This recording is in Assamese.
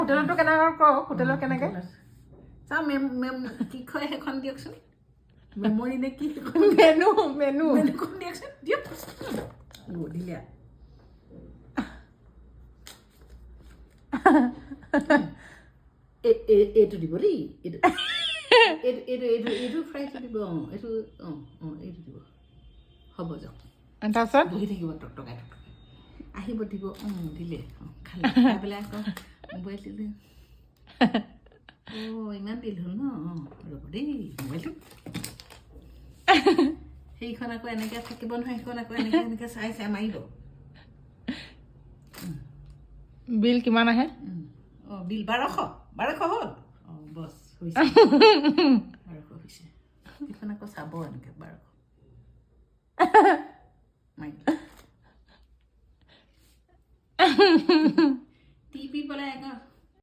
হোটেলতো কেনেকৈ কওক হোটেলত কেনেকৈ চাওঁ মেম কি কয় সেইখন দিয়কচোন মেমৰি নে কি মেনু মেনু মেনুখন দিয়কচোন দিয়ক দিলে এইটো দিব দেই এইটো এইটো এইটো এইটো ফ্ৰাইটো দিব এইটো এইটো দিব হ'ব যাওক তাৰপিছত বহি থাকিব টকটকাই আহিব দিব দিলে খালে খাই পেলাই আকৌ মোবাইল দিলে ইমান বিল হ'ল ন ৰ'ব দেই মোবাইলটো সেইখন আকৌ এনেকৈ থাকিব নহয় সেইখন আকৌ এনেকৈ এনেকৈ চাই চাই মাৰিব বিল কিমান আহে বিল 1200 হ'ল বছ হৈছে 1200 হৈছে সেইখন আকৌ চাব এনেকৈ 1200 টিপি পেলাই আকৌ